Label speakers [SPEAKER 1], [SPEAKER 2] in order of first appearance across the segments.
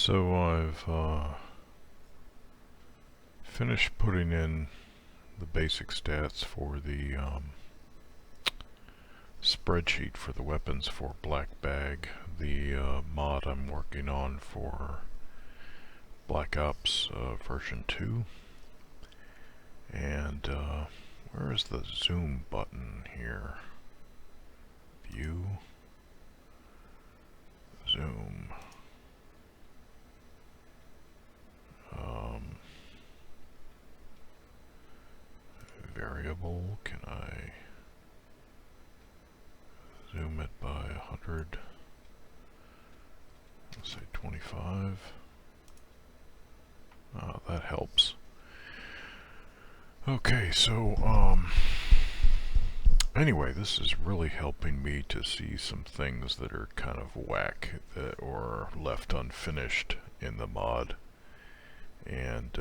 [SPEAKER 1] So I've finished putting in the basic stats for the spreadsheet for the weapons for Black Bag, the mod I'm working on for Black Ops version 2. And where is the zoom button here? View, zoom. Variable, can I zoom it by 100? Let's say 25. That helps. Okay, so anyway, this is really helping me to see some things that are kind of whack or left unfinished in the mod. And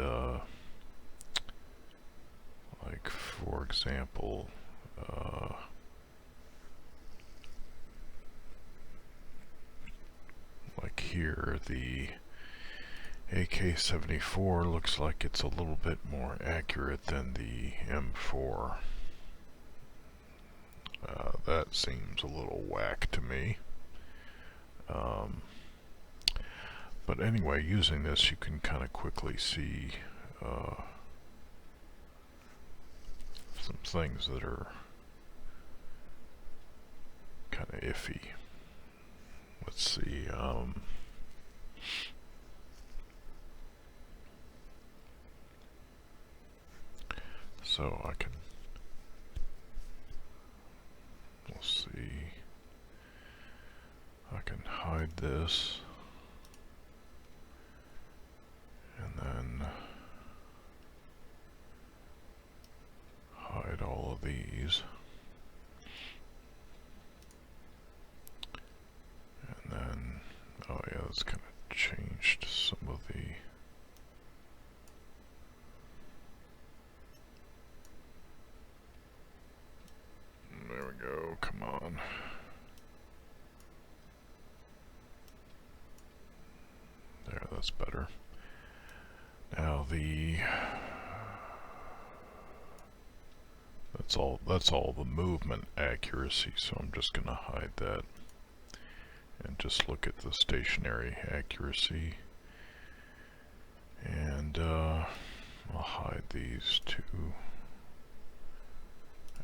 [SPEAKER 1] like, for example, like here, the AK-74 looks like it's a little bit more accurate than the M4. That seems a little whack to me. But anyway, using this, you can kind of quickly see some things that are kind of iffy. Let's see. So I can, let's see, I can hide this, and then hide all of these, and then, oh yeah, that's kind of changed some of the, there we go, come on. There, that's better. Now that's all the movement accuracy, so I'm just gonna hide that and just look at the stationary accuracy. And I'll hide these two.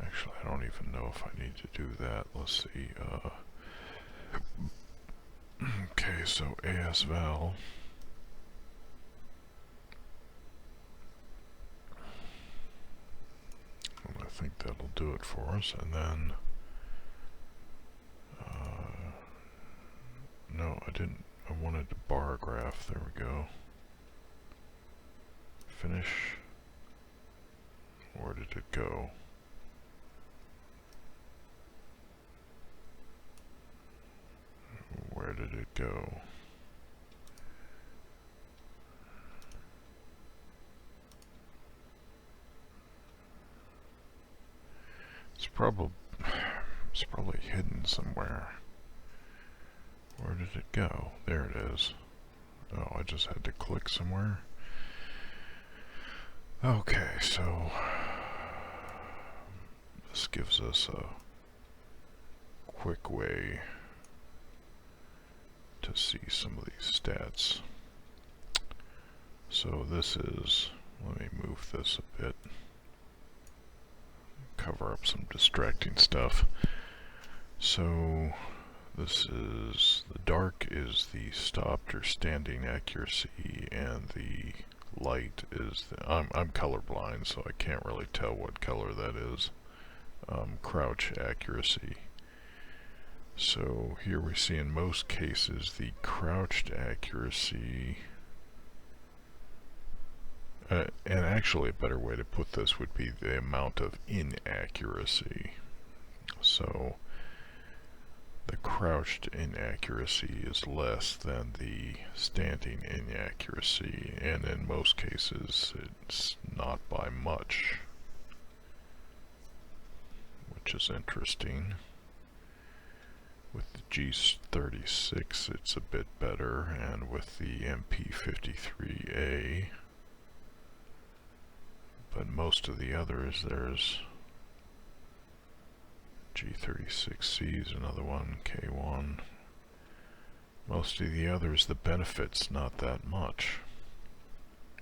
[SPEAKER 1] Actually, I don't even know if I need to do that. Let's see. Okay, so ASVAL. I think that'll do it for us. And then, no, I didn't. I wanted a bar graph. There we go. Finish. Where did it go? Where did it go? It's probably hidden somewhere. Where did it go? There it is. Oh, I just had to click somewhere. Okay, so this gives us a quick way to see some of these stats. So this is, let me move this a bit, cover up some distracting stuff. So this is, the dark is the stopped or standing accuracy, and the light is the, I'm colorblind, so I can't really tell what color that is. Crouch accuracy. So here we see in most cases the crouched accuracy, and actually a better way to put this would be the amount of inaccuracy. So the crouched inaccuracy is less than the standing inaccuracy, and in most cases it's not by much, which is interesting. With the G36 it's a bit better, and with the MP53A, but most of the others, there's G36C is another one, K1. Most of the others, the benefit's not that much.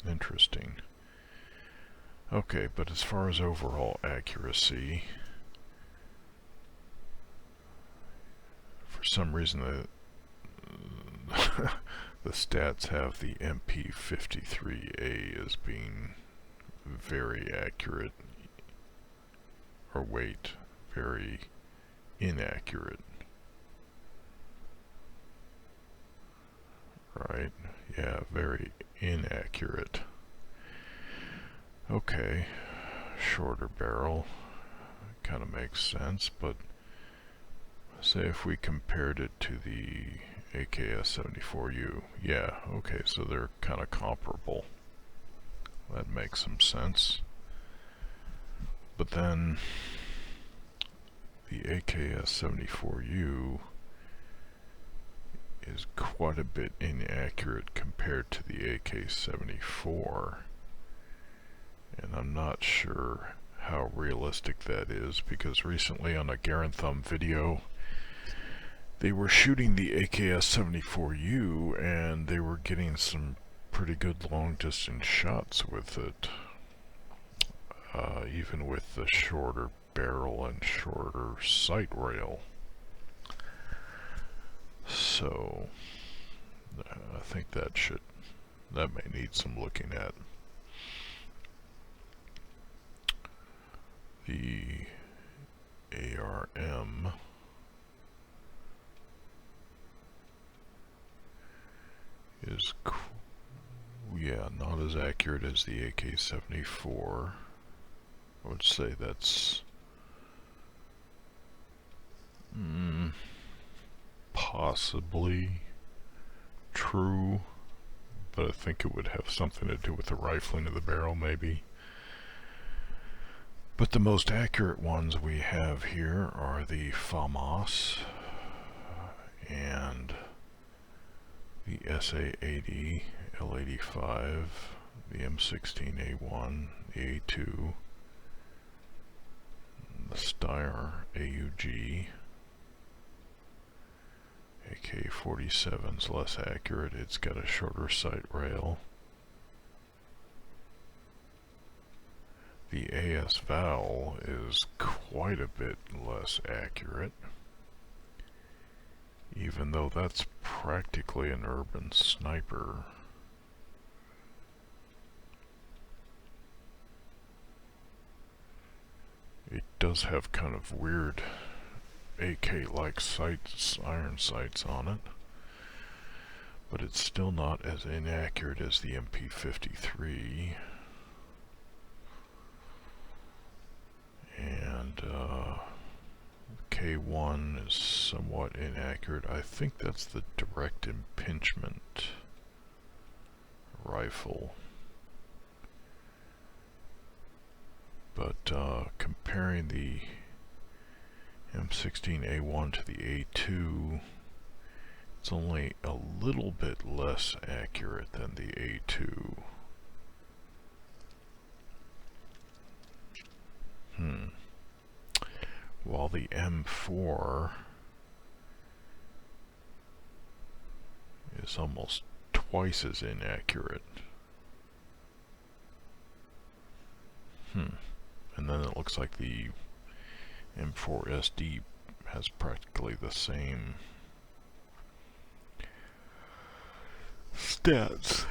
[SPEAKER 1] Interesting. Okay, but as far as overall accuracy, for some reason the stats have the MP53A as being very accurate, or wait, very inaccurate. Right? Yeah, very inaccurate. Okay, shorter barrel kind of makes sense, but say if we compared it to the AKS-74U, yeah, okay, so they're kind of comparable. That makes some sense. But then the AKS-74U is quite a bit inaccurate compared to the AK-74, and I'm not sure how realistic that is, because recently on a Garantham video they were shooting the AKS-74U and they were getting some pretty good long distance shots with it, even with the shorter barrel and shorter sight rail. So I think that may need some looking at. The ARM is, yeah, not as accurate as the AK-74. I would say that's possibly true, but I think it would have something to do with the rifling of the barrel, maybe. But the most accurate ones we have here are the FAMAS and the SA-80, L85, the M16A1, the A2, the Steyr AUG. AK-47's less accurate, it's got a shorter sight rail. The AS-VAL is quite a bit less accurate, even though that's practically an urban sniper. It does have kind of weird AK-like sights, iron sights on it, but it's still not as inaccurate as the MP53. And K1 is somewhat inaccurate. I think that's the direct impingement rifle. But comparing the M16A1 to the A2, it's only a little bit less accurate than the A2. While the M4 is almost twice as inaccurate. And then it looks like the M4SD has practically the same stats.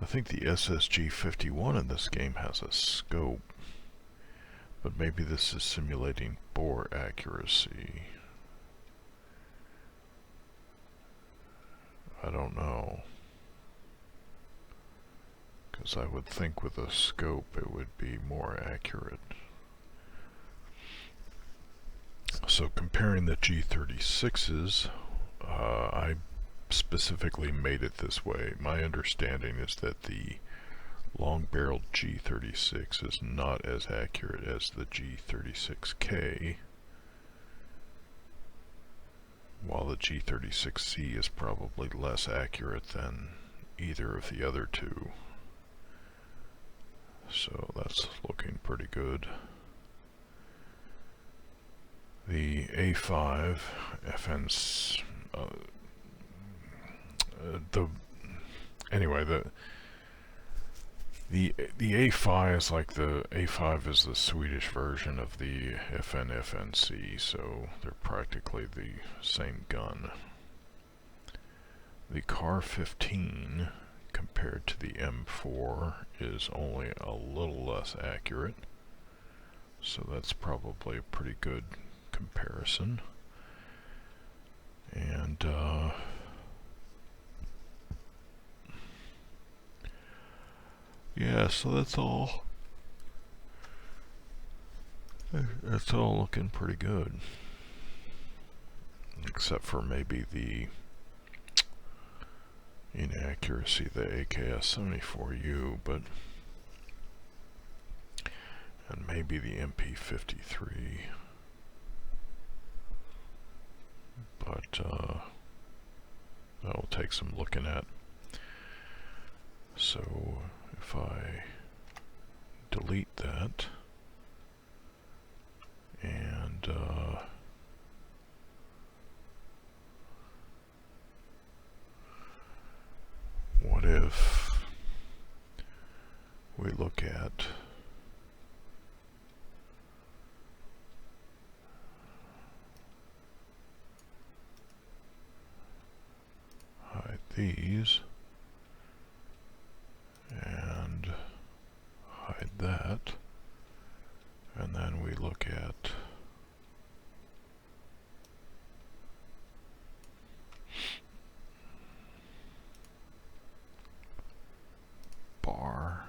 [SPEAKER 1] I think the SSG-51 in this game has a scope, but maybe this is simulating bore accuracy. I don't know, because I would think with a scope it would be more accurate. So comparing the G36s, I specifically made it this way. My understanding is that the long-barreled G36 is not as accurate as the G36K, while the G36C is probably less accurate than either of the other two. So that's looking pretty good. The A5 FNs, the A5 is like the A5 is the Swedish version of the FNC, so they're practically the same gun. The CAR 15 compared to the M4 is only a little less accurate, so that's probably a pretty good comparison. And yeah, so that's all looking pretty good, except for maybe the inaccuracy of the AKS-74U, and maybe the MP53, but that'll take some looking at. So if I delete that and what if we look at hide these and hide that, and then we look at bar,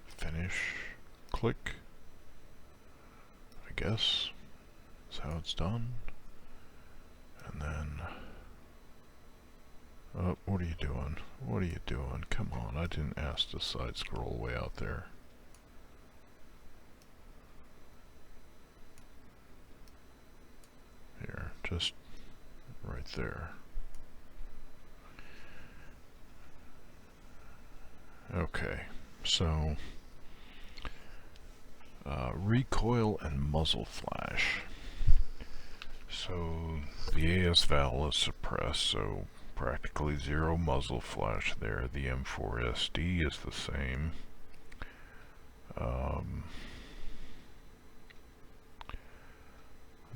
[SPEAKER 1] finish, click, I guess that's how it's done. And then oh, what are you doing? What are you doing? Come on, I didn't ask to side scroll way out there. Here, just right there. Okay, so recoil and muzzle flash. So the AS val is suppressed, so practically zero muzzle flash there. The M4SD is the same.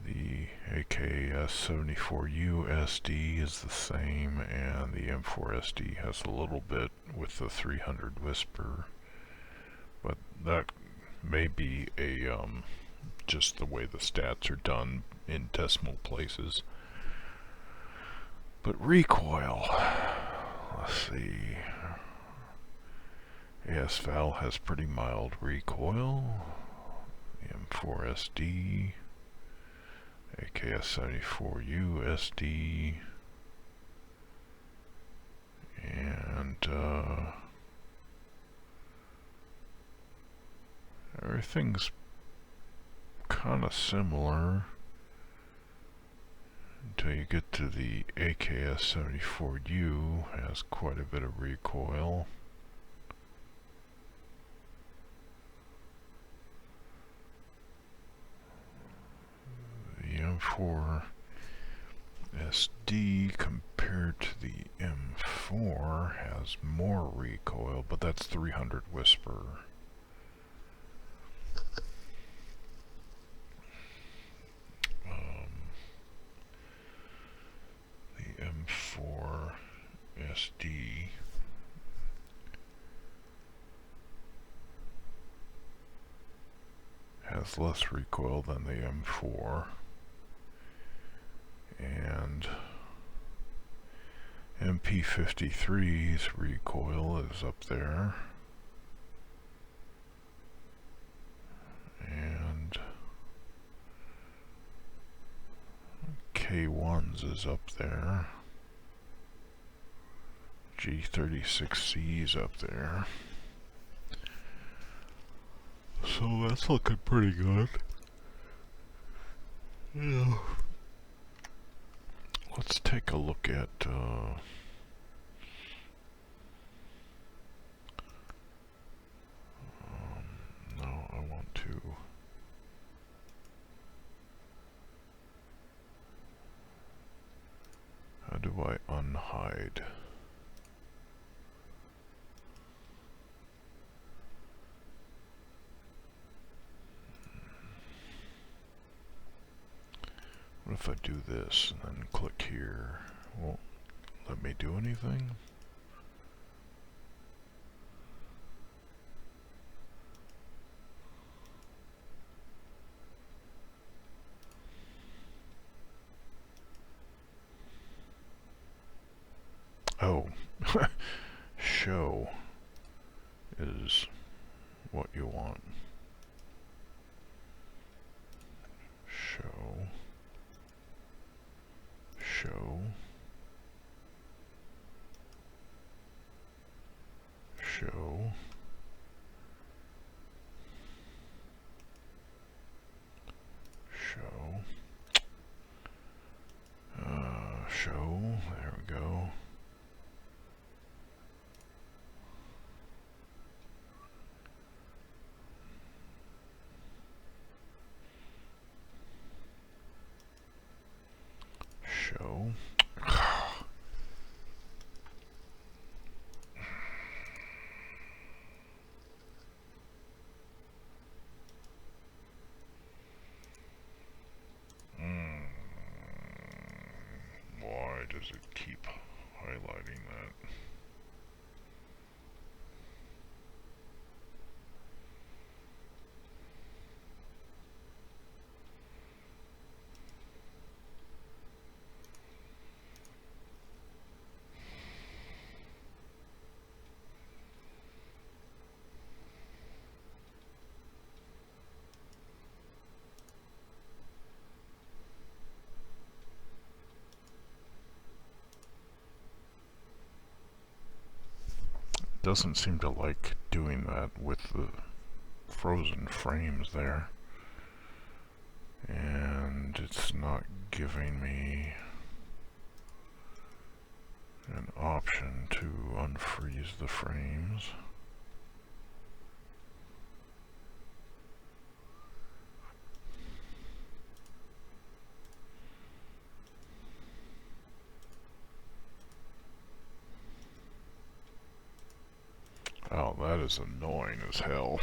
[SPEAKER 1] The AKS-74U SD is the same, and the M4SD has a little bit with the 300 Whisper, but that may be a just the way the stats are done in decimal places. But recoil, let's see, AS val has pretty mild recoil. The M4SD, AKS-74U SD, and everything's kind of similar until you get to the AKS-74U. Has quite a bit of recoil. The M4SD compared to the M4 has more recoil, but that's 300 Whisper. The M4SD has less recoil than the M4, and MP53's recoil is up there, and K1's is up there, G36C's up there. So that's looking pretty good. Yeah. Let's take a look at no, I want to how do I unhide? What if I do this and then click here? Won't let me do anything? Oh, show is what you want. Show. Show. Show. Show. Show. There we go. Show. Why does it keep highlighting that? Doesn't seem to like doing that with the frozen frames there, and it's not giving me an option to unfreeze the frames. Oh, that is annoying as hell.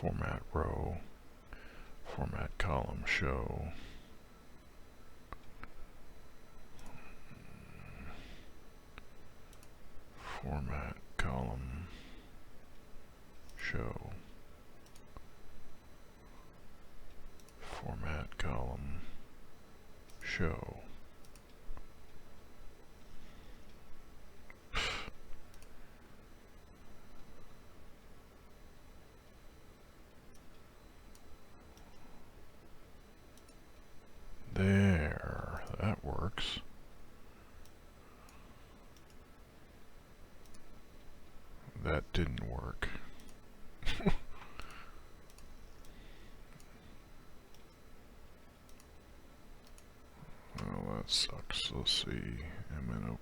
[SPEAKER 1] Format row, format column, show. Format column, show. Format column, show. There, that works. That didn't work. Well, that sucks. Let's see. MNOP.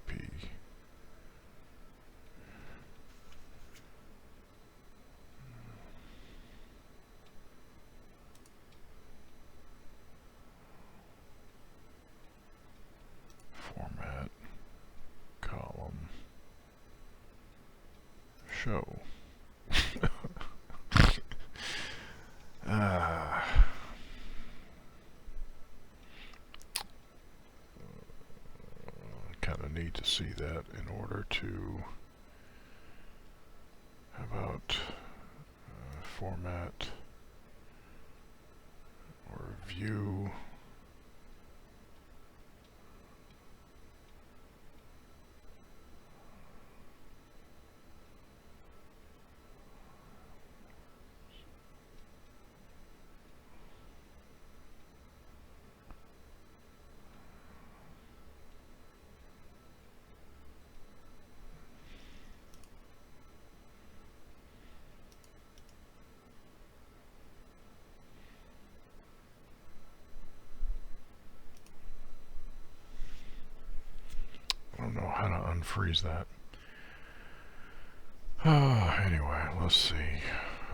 [SPEAKER 1] to see that in order to, how about format or view. I don't know how to unfreeze that. Anyway, let's see.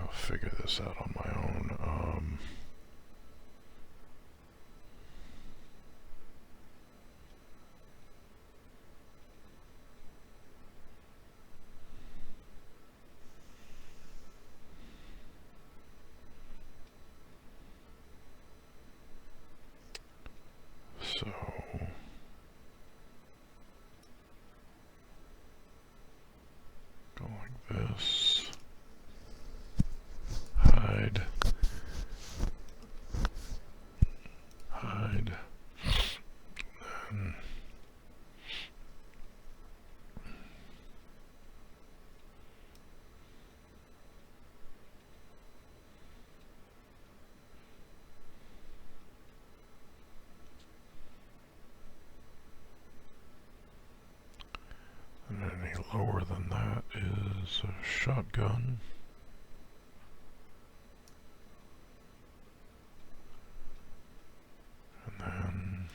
[SPEAKER 1] I'll figure this out on my own. So go like this. Hide. Hide. Then and any lower than that is a shotgun. And then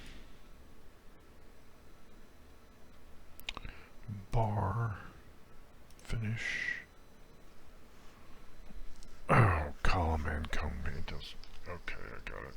[SPEAKER 1] bar, finish. Oh, column and cone paint. Okay, I got it.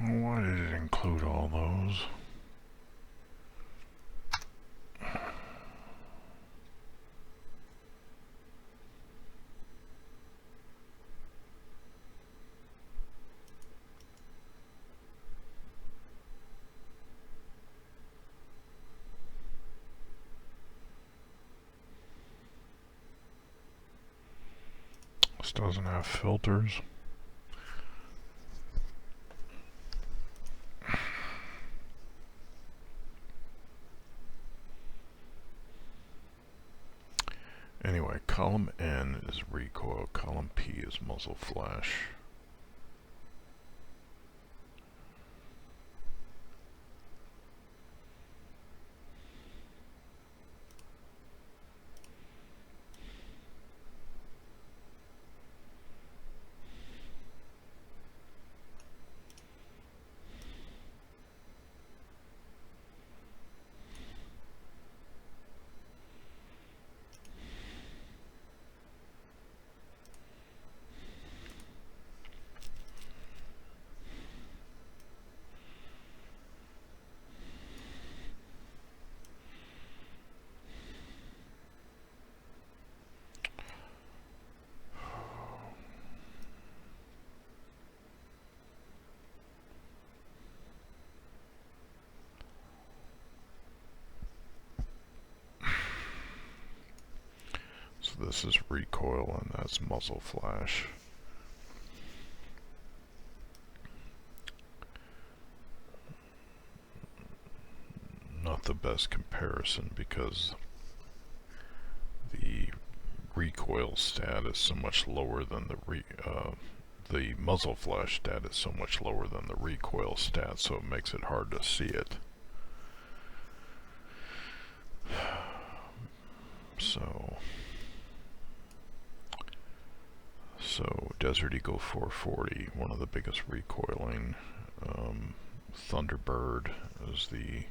[SPEAKER 1] Why did it include all those? This doesn't have filters. Anyway, column N is recoil, column P is muzzle flash. this is recoil and that's muzzle flash. Not the best comparison because the recoil stat is so much lower than the muzzle flash stat is so much lower than the recoil stat, so it makes it hard to see it. So Desert Eagle 440, one of the biggest recoiling. Thunderbird is the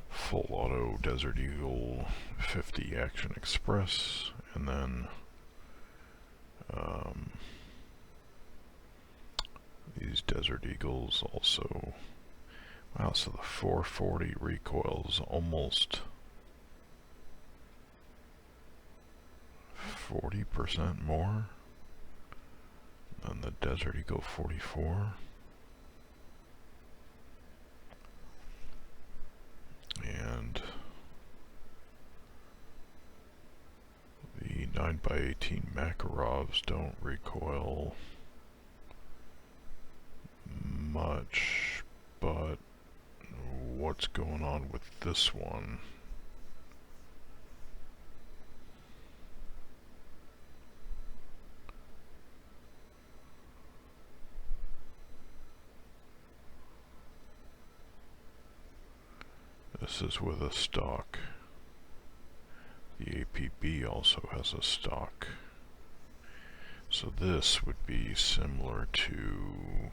[SPEAKER 1] full auto Desert Eagle 50 Action Express, and then these Desert Eagles also. Wow, so the 440 recoils almost 40% more than the Desert Eagle 44. And the 9x18 Makarovs don't recoil much, but what's going on with this one? This is with a stock. The APB also has a stock. So this would be similar to...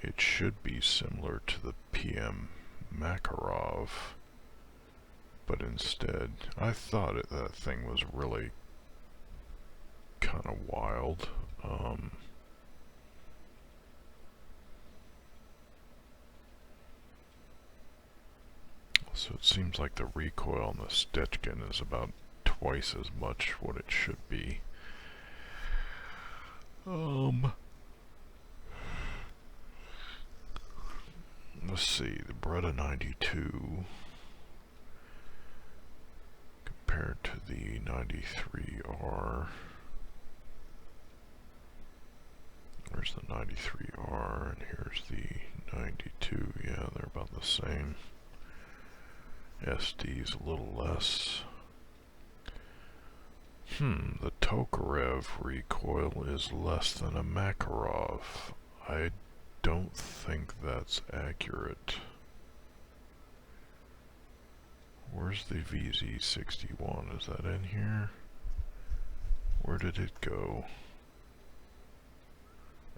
[SPEAKER 1] It should be similar to the PM Makarov, but instead, I thought that thing was really kind of wild. So it seems like the recoil on the Stechkin is about twice as much what it should be. Let's see, the Beretta 92 compared to the 93R. Where's the 93R and here's the 92. Yeah, they're about the same. SD's a little less. The Tokarev recoil is less than a Makarov. I don't think that's accurate. Where's the VZ61? Is that in here? Where did it go?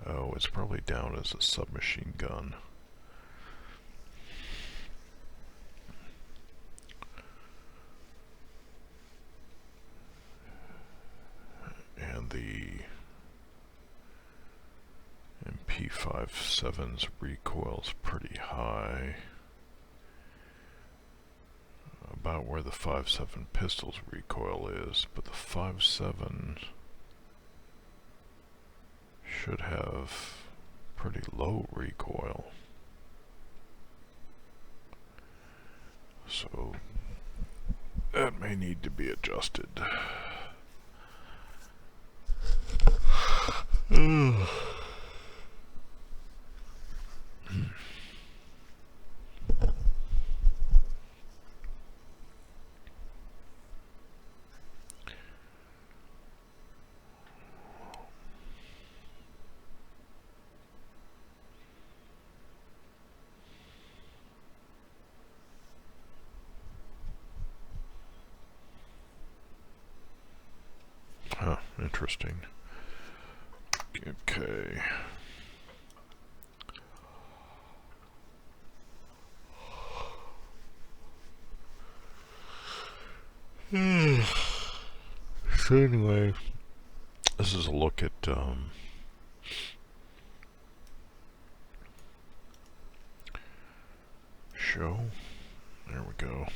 [SPEAKER 1] Oh, it's probably down as a submachine gun. And the MP57's recoil's pretty high. About where the 5.7 pistol's recoil is, but the 5.7 should have pretty low recoil. So that may need to be adjusted. Huh, interesting. Okay. So anyway, this is a look at show. There we go.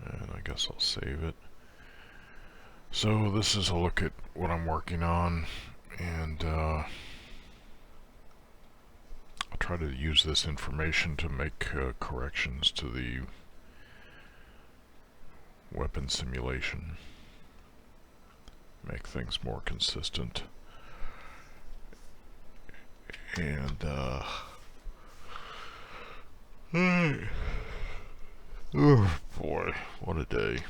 [SPEAKER 1] And I guess I'll save it. So this is a look at what I'm working on, and I'll try to use this information to make corrections to the weapon simulation. Make things more consistent. And, oh boy, what a day.